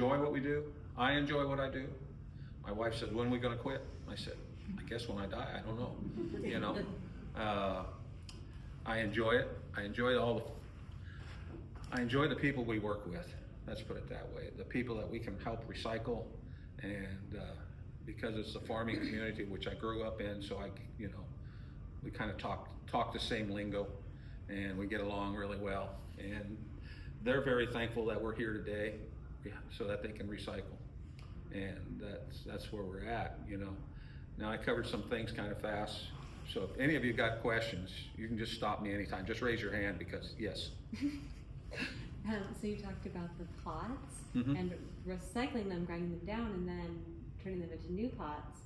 enjoy what we do. I enjoy what I do. My wife says, when are we gonna quit? I said, I guess when I die, I don't know. You know, I enjoy it. I enjoy the people we work with. Let's put it that way. The people that we can help recycle, and because it's the farming community which I grew up in, so we kind of talk the same lingo, and we get along really well. And they're very thankful that we're here today, so that they can recycle. And that's where we're at, you know. Now I covered some things kind of fast, so if any of you got questions, you can just stop me anytime. Just raise your hand, because yes. So you talked about the pots Mhm. and recycling them, grinding them down, and then turning them into new pots.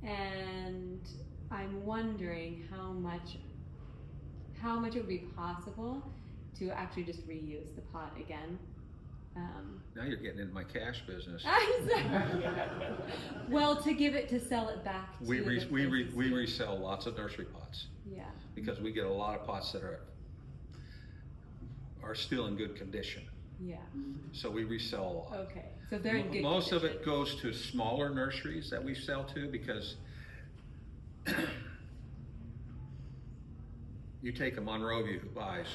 And I'm wondering how much it would be possible to actually just reuse the pot again. Now you're getting into my cash business. Well, to sell it back to We the places we here. resell lots of nursery pots, Yeah. because we get a lot of pots that are still in good condition. Yeah. So we resell a lot. Okay. So if they're in good Most of condition. it goes to smaller nurseries that we sell to, because you take a Monrovia who buys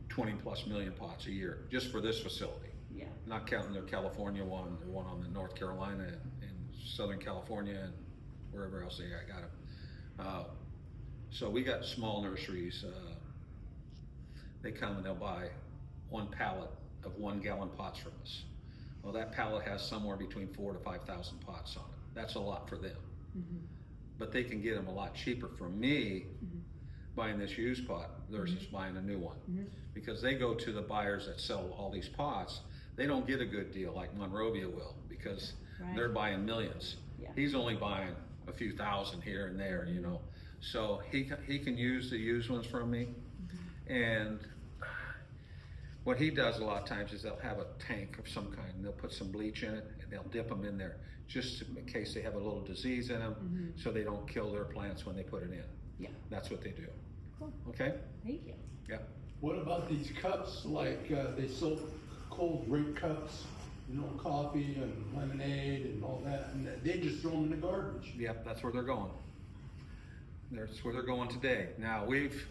20+ million pots a year just for this facility. Yeah. Not counting their California one, the one on the North Carolina and Southern California and wherever else they got them. So we got small nurseries. They come and they'll buy 1 pallet of 1 gallon pots from us. Well, that pallet has somewhere between 4,000 to 5,000 pots on it. That's a lot for them. Mm-hmm. But they can get them a lot cheaper from me buying this used pot versus buying a new one. Mm-hmm. Because they go to the buyers that sell all these pots, they don't get a good deal like Monrovia will, because Right. they're buying millions. Yeah. He's only buying a few thousand here and there, you know. So he can use the used ones from me. And what he does a lot of times is they'll have a tank of some kind, and they'll put some bleach in it, and they'll dip them in there just in case they have a little disease in them, so they don't kill their plants when they put it in. Yeah. That's what they do. Cool. Okay? Thank you. Yeah. What about these cups, like they sell cold drink cups, you know, coffee and lemonade and all that, and they just throw them in the garbage? Yep, that's where they're going. That's where they're going today. Now we've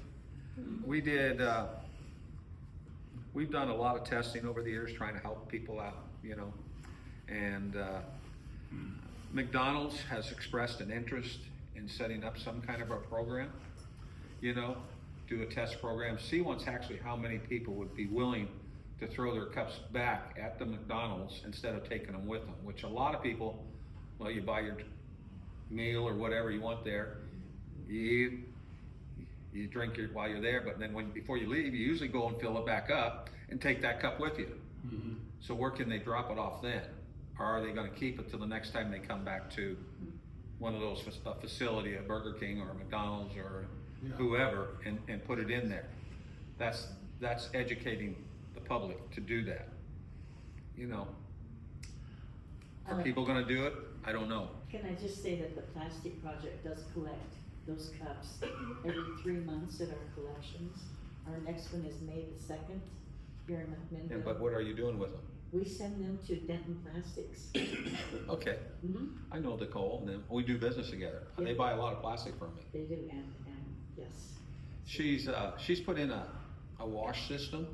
done a lot of testing over the years trying to help people out, you know, and McDonald's has expressed an interest in setting up some kind of a program, you know, do a test program, see once actually how many people would be willing to throw their cups back at the McDonald's instead of taking them with them, which a lot of people, well, you buy your meal or whatever you want there, you drink while you're there, but then before you leave, you usually go and fill it back up and take that cup with you. Mm-hmm. So where can they drop it off then? Or are they gonna keep it till the next time they come back to one of those facility, a Burger King or a McDonald's or whoever, and put it in there? That's educating the public to do that. You know, are people gonna do it? I don't know. Can I just say that the Plastic Project does collect those cups every 3 months at our collections. Our next one is May the 2nd here in McMinnville. But what are you doing with them? We send them to Denton Plastics. Okay, I know Nicole, and then we do business together. They Yeah. buy a lot of plastic from me. They do, and yes. She's put in a wash system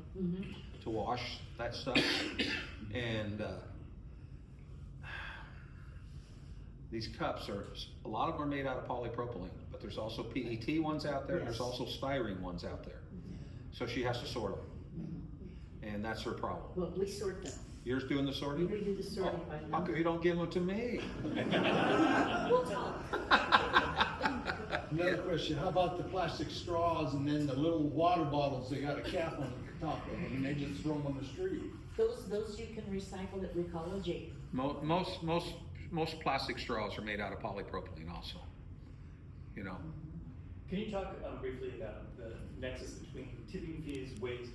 to wash that stuff, and these cups a lot of them are made out of polypropylene, but there's also PET ones out there. Yes. There's also styrene ones out there. So she has to sort them, and that's her problem. Well, we sort them. Yours doing the sorting? We do the sorting by How come number. you don't give them to me? We'll talk. Another question, how about the plastic straws and then the little water bottles, they got a cap on the top of them, and they just throw them on the street? Those you can recycle at Recology. Most plastic straws are made out of polypropylene also, you know. Can you talk briefly about the nexus between tipping fees, waste,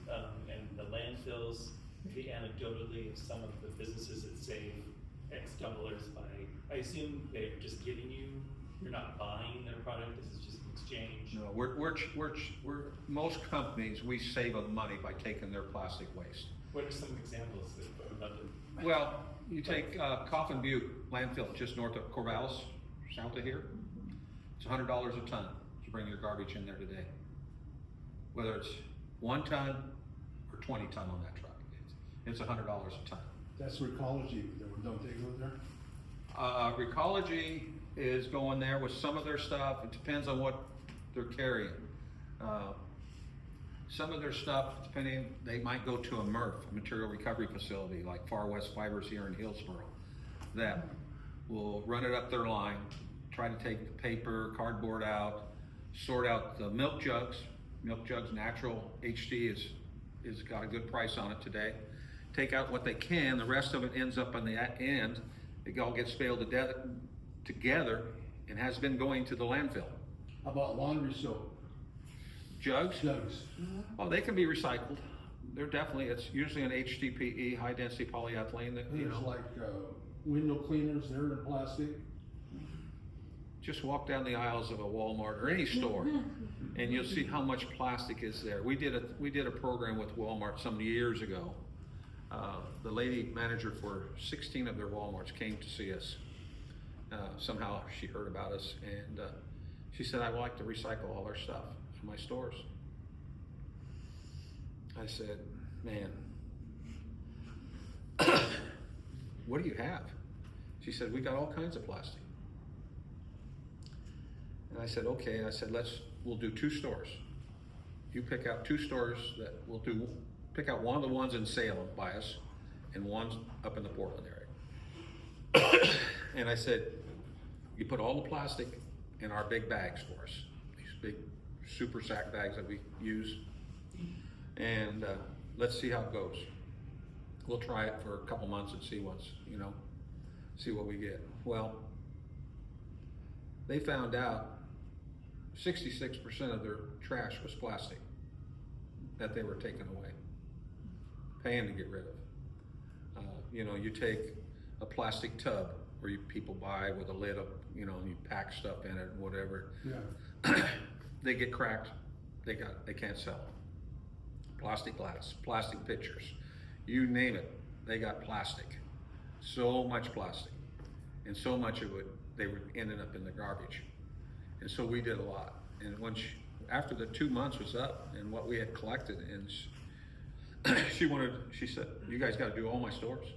and the landfills, maybe anecdotally of some of the businesses that save X dollars by, I assume they're just giving you're not buying their product, this is just an exchange? No, most companies, we save them money by taking their plastic waste. What are some examples of the? Well, you take Coffin Butte landfill just north of Corvallis, south of here. It's $100 a ton to bring your garbage in there today. Whether it's 1 ton or 20 ton on that truck, it's $100 a ton. That's Recology, don't they go there? Recology is going there with some of their stuff. It depends on what they're carrying. Some of their stuff, depending, they might go to a MRF, a material recovery facility, like Far West Fibers here in Hillsborough, that will run it up their line, try to take the paper, cardboard out, sort out the milk jugs. Milk jugs natural HD is got a good price on it today. Take out what they can, the rest of it ends up on the end. It all gets baled together and has been going to the landfill. How about laundry soap? Jugs? Jugs. Oh, they can be recycled. They're definitely, it's usually an HDPE, high density polyethylene that, you There's know. like window cleaners, they're in plastic. Just walk down the aisles of a Walmart or any store and you'll see how much plastic is there. We did a program with Walmart some years ago. The lady manager for 16 of their Walmarts came to see us. Somehow she heard about us and she said, I would like to recycle all our stuff in my stores. I said, man, what do you have? She said, we got all kinds of plastic. And I said, okay. I said, we'll do 2 stores. You pick out 2 stores that we'll do, pick out one of the ones in Salem by us and one up in the Portland area. And I said, you put all the plastic in our big bags for us, these big super sack bags that we use. And let's see how it goes. We'll try it for a couple months and see see what we get. Well, they found out 66% of their trash was plastic that they were taking away, paying to get rid of. You take a plastic tub where people buy with a lid up, and you pack stuff in it and whatever. Yeah. They get cracked, they can't sell them. Plastic glass, plastic pitchers, you name it, they got plastic. So much plastic, and so much of it, they were ending up in the garbage. And so we did a lot. And after the 2 months was up and what we had collected, and she said, you guys gotta do all my stores.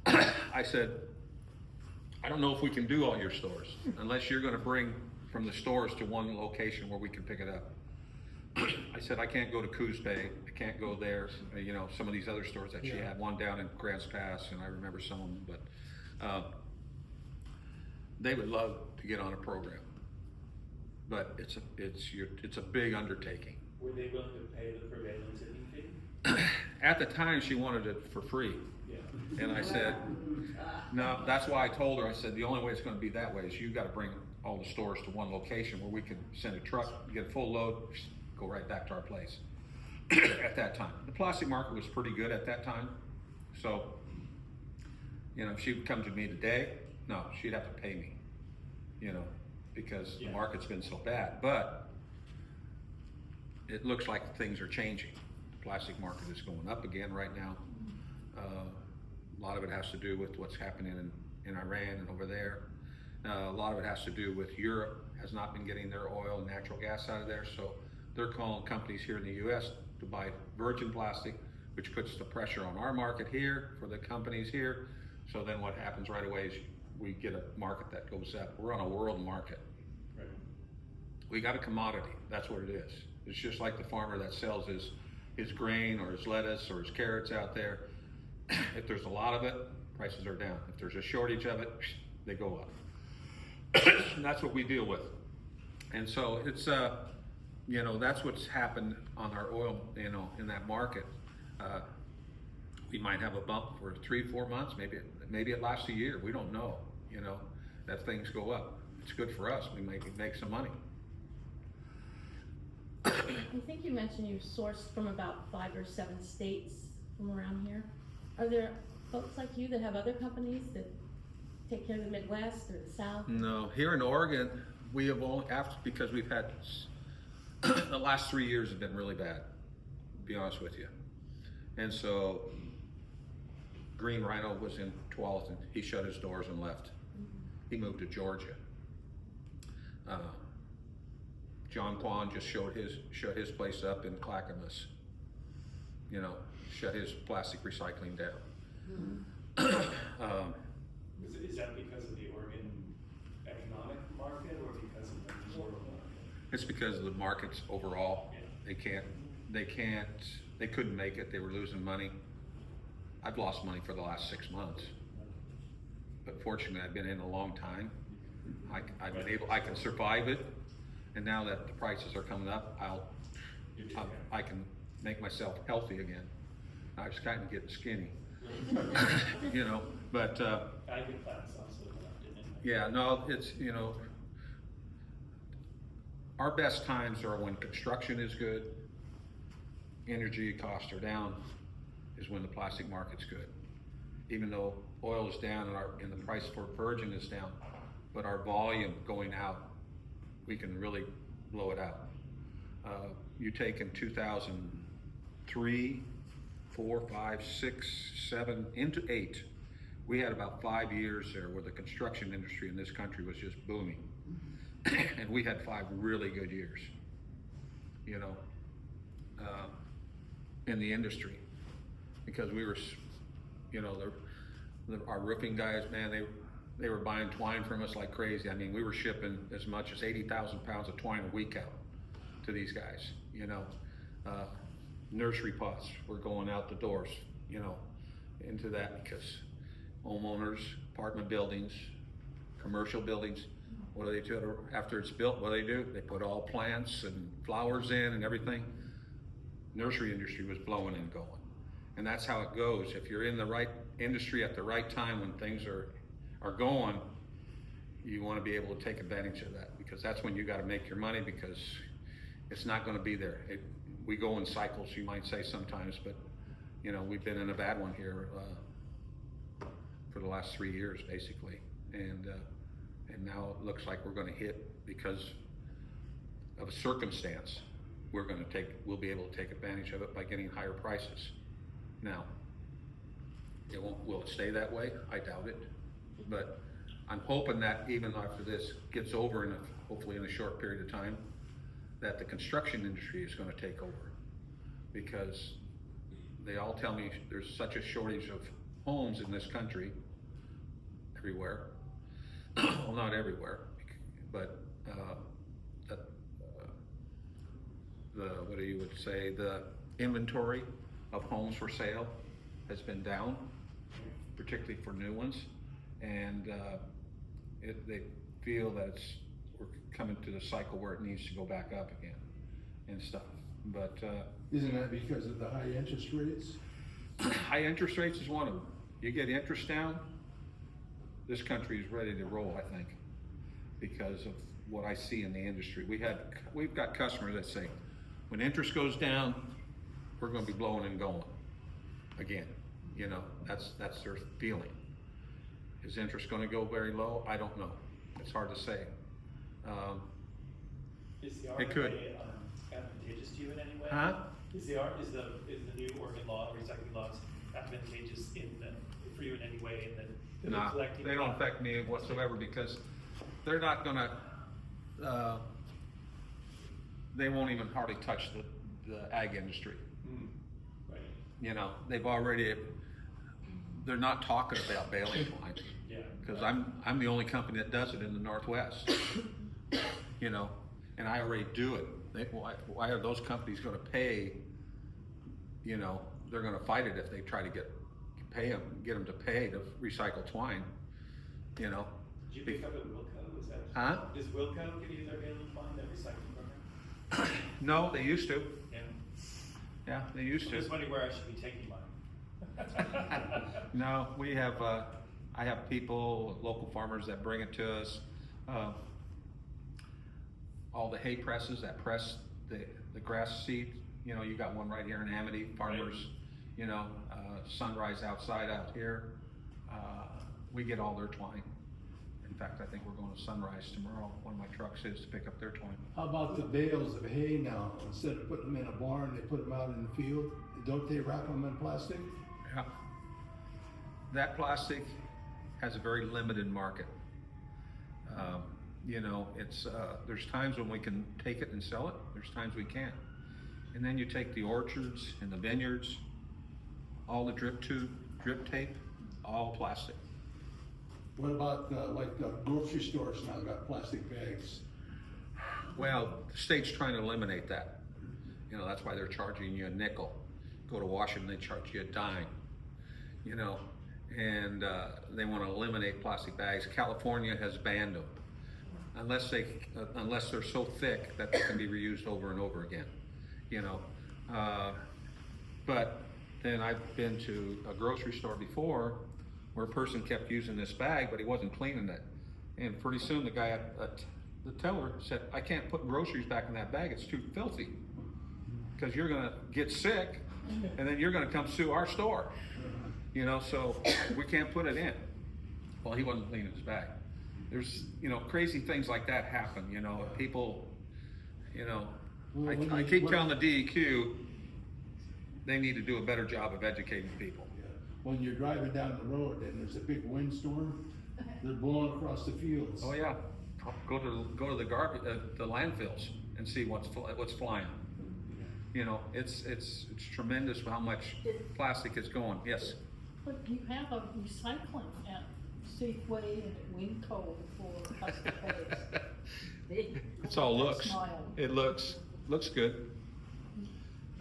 I said, I don't know if we can do all your stores unless you're gonna bring from the stores to one location where we can pick it up. I said, I can't go to Coos Bay, I can't go there, some of these other stores that she Yeah. had, one down in Grants Pass, and I remember some of them, but they would love to get on a program. But it's a big undertaking. Were they willing to pay the prevailing tipping fee? At the time, she wanted it for free. Yeah. And I said, no, that's why I told her, I said, the only way it's gonna be that way is you gotta bring all the stores to one location where we can send a truck, get a full load, go right back to our place. At that time. The plastic market was pretty good at that time. So, if she would come to me today, no, she'd have to pay me, because the Yeah. market's been so bad. But it looks like things are changing. The plastic market is going up again right now. A lot of it has to do with what's happening in Iran and over there. A lot of it has to do with Europe has not been getting their oil and natural gas out of there, so they're calling companies here in the US to buy virgin plastic, which puts the pressure on our market here for the companies here. So then what happens right away is we get a market that goes up. We're on a world market. Right. We got a commodity, that's what it is. It's just like the farmer that sells his grain or his lettuce or his carrots out there. If there's a lot of it, prices are down. If there's a shortage of it, they go up. And that's what we deal with. And so it's, that's what's happened on our oil, in that market. We might have a bump for 3-4 months, maybe it lasts a year, we don't know, that things go up. It's good for us, we maybe make some money. I think you mentioned you sourced from about 5 or 7 states from around here. Are there folks like you that have other companies that take care of the Midwest or the South? No, here in Oregon, we have only, because we've had, the last 3 years have been really bad, to be honest with you. And so Green Rhino was in Tualatin. He shut his doors and left. He moved to Georgia. John Quan just shut his place up in Clackamas. You know, shut his plastic recycling down. Is that because of the Oregon economic market or because of the world market? It's because of the markets overall. Yeah. They couldn't make it. They were losing money. I've lost money for the last 6 months, but fortunately I've been in a long time. I've been able, I can survive it. And now that the prices are coming up, I can make myself healthy again. I was kind of getting skinny, you know, but, I get plants also left in it. yeah, no, it's, you know, our best times are when construction is good, energy costs are down, is when the plastic market's good. Even though oil is down and the price for virgin is down, but our volume going out, we can really blow it out. You take in 2003, 4, 5, 6, 7, into 8, we had about 5 years there where the construction industry in this country was just booming. And we had 5 really good years, you know, in the industry, because we were, you know, our roofing guys, man, they were buying twine from us like crazy. I mean, we were shipping as much as 80,000 pounds of twine a week out to these guys, you know. Nursery pots were going out the doors, you know, into that, because homeowners, apartment buildings, commercial buildings, what do they do after it's built? What do? They put all plants and flowers in and everything. Nursery industry was blowing and going. And that's how it goes. If you're in the right industry at the right time when things are going, you want to be able to take advantage of that, because that's when you got to make your money, because it's not going to be there. We go in cycles, you might say sometimes, but you know, we've been in a bad one here for the last 3 years basically, and now it looks like we're going to hit because of a circumstance. We'll be able to take advantage of it by getting higher prices. Now, will it stay that way? I doubt it. But I'm hoping that even after this gets over, hopefully in a short period of time, that the construction industry is going to take over, because they all tell me there's such a shortage of homes in this country, everywhere. Well, not everywhere, but the inventory of homes for sale has been down, particularly for new ones, and they feel that we're coming to the cycle where it needs to go back up again and stuff. But Isn't that because of the high interest rates? high interest rates is one of them. You get interest down, this country is ready to roll, I think, because of what I see in the industry. We've got customers that say, when interest goes down, we're going to be blowing and going again. You know, that's their feeling. Is interest going to go very low? I don't know. It's hard to say. Is the It could. RMA advantageous to you in any way? Huh? Is the new Oregon law, recycling laws, advantageous for you in any way? In No, collecting? they don't affect me whatsoever, because they're not gonna, they won't even hardly touch the ag industry. Right. You know, they're not talking about baling twine. Yeah. Because I'm the only company that does it in the Northwest. You know, and I already do it. Why are those companies gonna pay? You know, they're gonna fight it if they try to get them to pay to recycle twine, you know. Did you pick up at Wilco? Is that? Huh? Does Wilco give you their baling twine, that recycling program? No, they used to. Yeah. Yeah, they used I'm to. just wondering where I should be taking mine. No, we have, I have people, local farmers that bring it to us. All the hay presses that press the grass seed, you know, you got one right here in Amity, farmers, Right. you know, Sunrise outside out here. We get all their twine and fact, I think we're going to Sunrise tomorrow. One of my trucks is to pick up their 20. How about the bales of hay now? Instead of putting them in a barn, they put them out in the field. Don't they wrap them in plastic? Yeah. That plastic has a very limited market. You know, it's, there's times when we can take it and sell it, there's times we can't. And then you take the orchards and the vineyards, all the drip tape, all plastic. What about like the grocery stores now got plastic bags? Well, the state's trying to eliminate that. You know, that's why they're charging you a nickel. Go to Washington, they charge you a dime. You know, and they want to eliminate plastic bags. California has banned them, unless they're so thick that they can be reused over and over again. You know, but then I've been to a grocery store before where a person kept using this bag, but he wasn't cleaning it. And pretty soon the guy at the teller said, "I can't put groceries back in that bag, it's too filthy. Because you're gonna get sick, and then you're gonna come sue our store. You know, so we can't put it in." Well, he wasn't cleaning his bag. There's, you know, crazy things like that happen, you know, people, you know, I keep telling the DEQ, they need to do a better job of educating people. When you're driving down the road and there's a big windstorm, they're blowing across the fields. Oh yeah, go to the garbage, the landfills and see what's flying. You know, it's tremendous how much plastic is going. Yes. But you have a recycling at Safeway and at Winco for plastic bags. It's all looks. Smile. It looks good.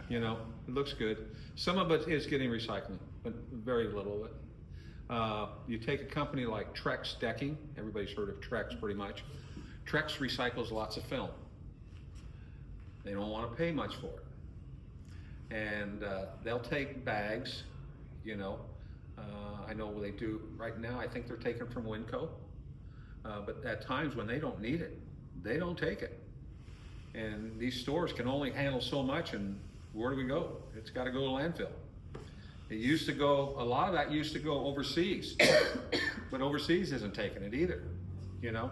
You know, it looks good. Some of it is getting recycling, but very little of it. You take a company like Trex Decking. Everybody's heard of Trex pretty much. Trex recycles lots of film. They don't want to pay much for it. And they'll take bags, you know. I know they do right now. I think they're taking from Winco. But at times when they don't need it, they don't take it. And these stores can only handle so much, and where do we go? It's got to go to landfill. It used to go, a lot of that used to go overseas, but overseas isn't taking it either, you know?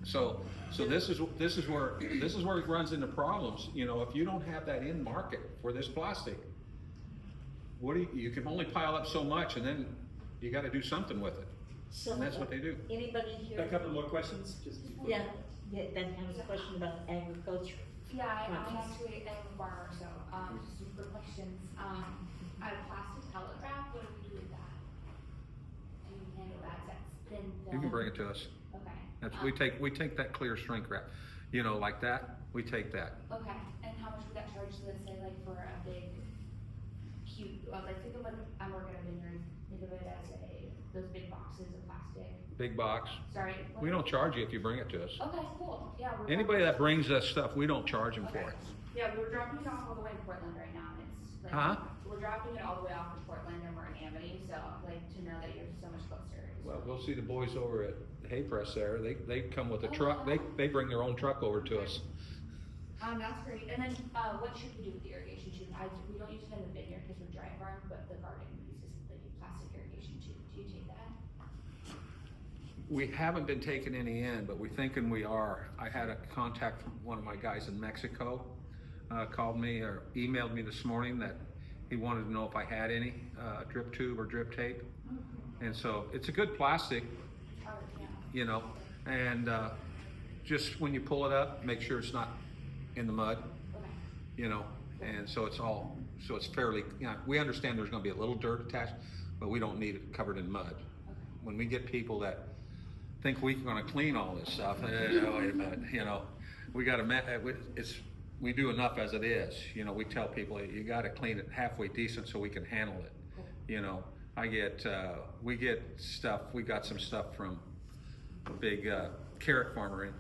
So this is where it runs into problems. You know, if you don't have that in market for this plastic, you can only pile up so much, and then you got to do something with it. So, And that's what they do. Anybody A here? couple more questions, just before. Yeah, that has a question about agriculture. Yeah, I'm Projects. actually a farmer, so just some quick questions. I have plastic pellet wrap. What do we do with that? Do you handle that? That's thin film. You can bring it to us. Okay. We take that clear shrink wrap, you know, like that. We take that. Okay. And how much would that charge? Let's say like for a big, cute. Like think of like I'm working at a vineyard. Think of it as those big boxes of plastic. Big box. Sorry. We don't charge you if you bring it to us. Okay, cool. Yeah. Anybody that brings us stuff, we don't charge them for Okay. it. Yeah, we're dropping it off all the way in Portland right now, and it's like Huh? we're dropping it all the way off in Portland, and we're in Amity. So like to know that you're so much closer. Well, we'll see the boys over at Hay Press there. They come with a truck. They bring their own truck over to us. That's great. And then, what should we do with the irrigation tube? We don't use it in the vineyard because we're dry farm, but the garden uses the plastic irrigation tube. Do you take that? We haven't been taking any in, but we're thinking we are. I had a contact from one of my guys in Mexico, called me or emailed me this morning that he wanted to know if I had any drip tube or drip tape. And so it's a good plastic, Oh, yeah. you know, and just when you pull it up, make sure it's not in the mud, Okay. you know, and so it's fairly, you know, we understand there's gonna be a little dirt attached, but we don't need it covered in mud. When we get people that think we're gonna clean all this stuff, wait a minute, you know, we do enough as it is. You know, we tell people you gotta clean it halfway decent so we can handle it. You know, we got some stuff from a big carrot farmer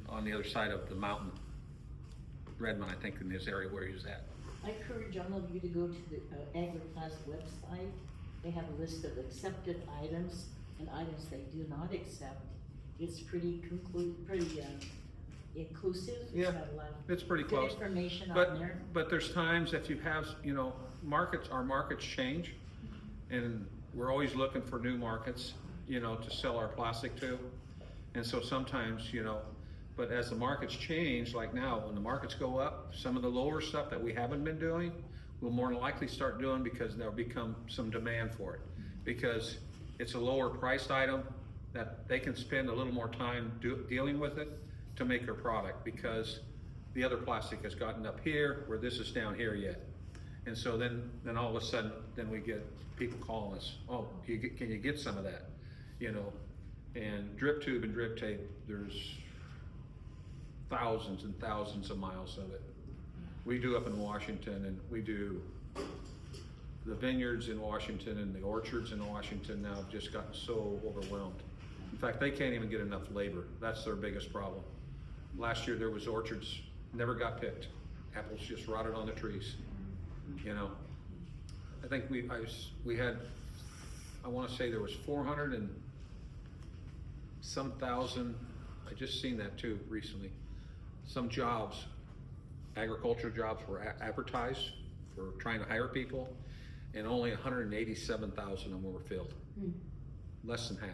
on the other side of the mountain. Redmond, I think, in this area where he was at. I encourage all of you to go to the AgriPlus website. They have a list of accepted items and items they do not accept. It's pretty inclusive. Yeah, It's got a lot of it's pretty good close. information on But there. there's times if you have, you know, our markets change, and we're always looking for new markets, you know, to sell our plastic to. And so sometimes, you know, but as the markets change, like now, when the markets go up, some of the lower stuff that we haven't been doing, we'll more than likely start doing because there'll become some demand for it. Because it's a lower priced item that they can spend a little more time dealing with it to make their product, because the other plastic has gotten up here where this is down here yet. And so then all of a sudden, then we get people calling us, oh, can you get some of that? You know, and drip tube and drip tape, there's thousands and thousands of miles of it. We do up in Washington, and we do the vineyards in Washington and the orchards in Washington now have just gotten so overwhelmed. In fact, they can't even get enough labor. That's their biggest problem. Last year there was orchards, never got picked. Apples just rotted on the trees, you know. I think we had, I want to say there was 400 and some thousand, I just seen that too recently. Some jobs, agriculture jobs were advertised for trying to hire people, and only 187,000 of them were filled. Less than half.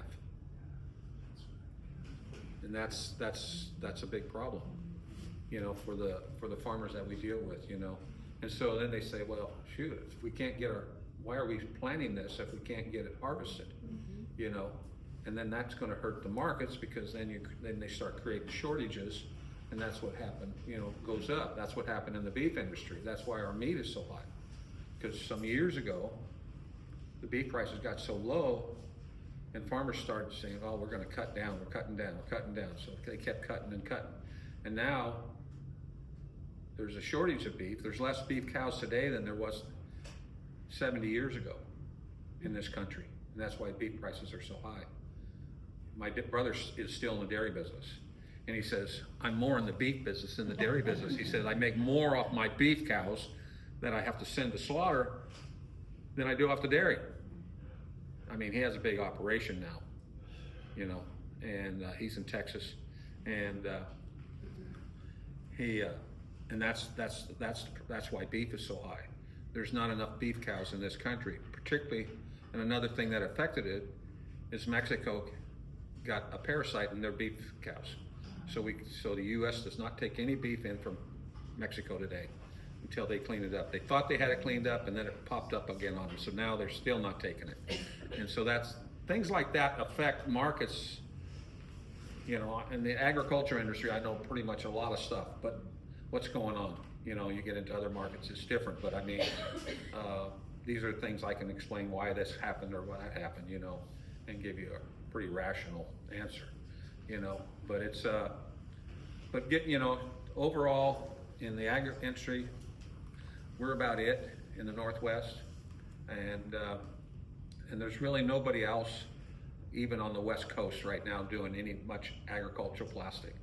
And that's a big problem, you know, for the farmers that we deal with, you know. And so then they say, well, shoot, if we can't get why are we planting this if we can't get it harvested, you know? And then that's going to hurt the markets, because then they start creating shortages, and that's what happened, you know, goes up. That's what happened in the beef industry. That's why our meat is so high, because some years ago, the beef prices got so low, and farmers started saying, oh, we're going to cut down, we're cutting down, we're cutting down. So they kept cutting and cutting. And now there's a shortage of beef. There's less beef cows today than there was 70 years ago in this country. And that's why beef prices are so high. My brother is still in the dairy business. And he says, I'm more in the beef business than the dairy business. He says, I make more off my beef cows that I have to send to slaughter than I do off the dairy. I mean, he has a big operation now, you know, and he's in Texas, and and that's why beef is so high. There's not enough beef cows in this country, particularly. And another thing that affected it is Mexico got a parasite in their beef cows. So the U.S. does not take any beef in from Mexico today until they clean it up. They thought they had it cleaned up, and then it popped up again on them. So now they're still not taking it. And so that's things like that affect markets. You know, in the agriculture industry, I know pretty much a lot of stuff, but what's going on? You know, you get into other markets, it's different. But I mean, these are things I can explain why this happened or why that happened, you know, and give you a pretty rational answer, you know. But it's, you know, overall in the agri industry, we're about it in the Northwest, and there's really nobody else, even on the West Coast right now, doing much agricultural plastic.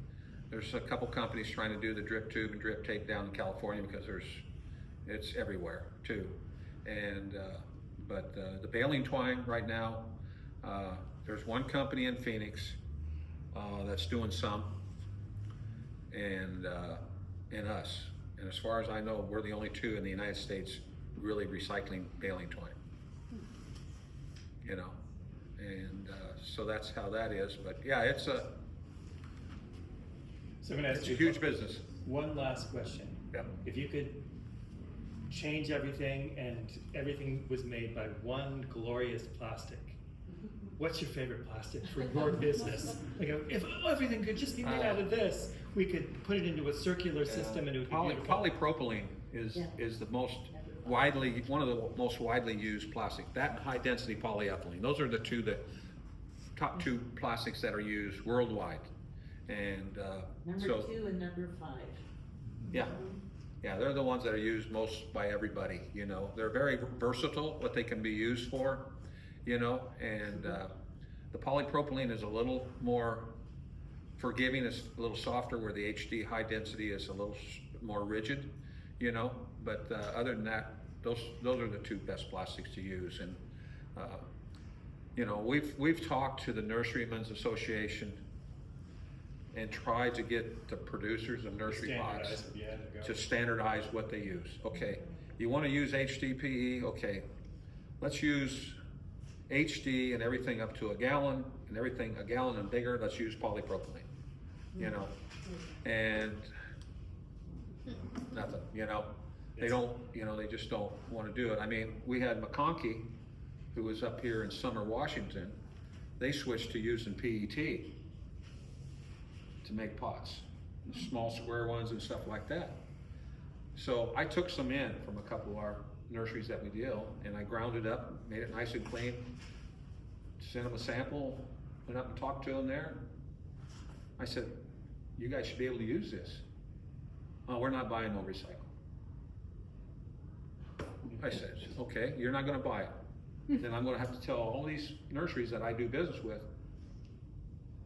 There's a couple companies trying to do the drip tube and drip tape down in California, because it's everywhere too. And but the baling twine right now, there's one company in Phoenix that's doing some, and us. And as far as I know, we're the only two in the United States really recycling baling twine. You know, and so that's how that is. But yeah, it's a huge business. One last question. Yep. If you could change everything and everything was made by one glorious plastic, what's your favorite plastic for your business? Like, if everything could just be made out of this, we could put it into a circular system and it would be beautiful. Polypropylene is the most one of the most widely used plastic. That and high density polyethylene. Those are the top two plastics that are used worldwide. And Number 2 and number 5. Yeah, they're the ones that are used most by everybody. You know, they're very versatile what they can be used for. You know, and the polypropylene is a little more forgiving. It's a little softer, where the HD high density is a little more rigid. You know, but other than that, those are the two best plastics to use. And you know, we've talked to the Nurserymen's Association and tried to get the producers of nursery pots to standardize what they use. Okay, you want to use HDPE? Okay, let's use HD and everything up to a gallon, and everything a gallon and bigger, let's use polypropylene, you know? And nothing, you know? They don't, you know, they just don't wanna do it. I mean, we had McConkey, who was up here in Summer, Washington, they switched to using PET to make pots, small square ones and stuff like that. So I took some in from a couple of our nurseries that we deal, and I ground it up, made it nice and clean, sent them a sample, went up and talked to them there. I said, you guys should be able to use this. Oh, we're not buying no recycle. I said, okay, you're not gonna buy it. Then I'm gonna have to tell all these nurseries that I do business with,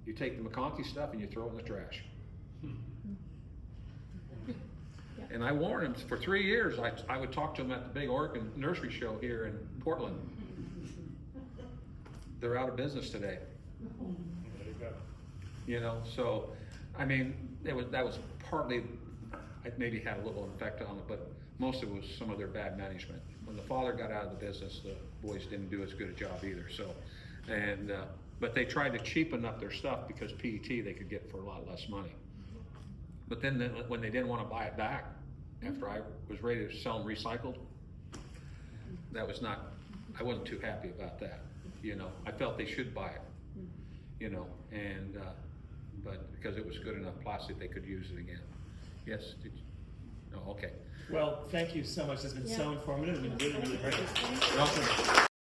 you take the McConkey stuff and you throw it in the trash. And I warned them for 3 years. I would talk to them at the big Oregon nursery show here in Portland. They're out of business today. There you go. You know, so, I mean, that was partly, it maybe had a little effect on it, but most of it was some of their bad management. When the father got out of the business, the boys didn't do as good a job either, so. And, but they tried to cheapen up their stuff because PET they could get for a lot less money. But then when they didn't want to buy it back, after I was ready to sell them recycled, that was not, I wasn't too happy about that, you know. I felt they should buy it, you know, and, but because it was good enough plastic, they could use it again. Yes, did you? No, okay. Well, thank you so much. It's been so Yeah. informative and really, really great. Welcome.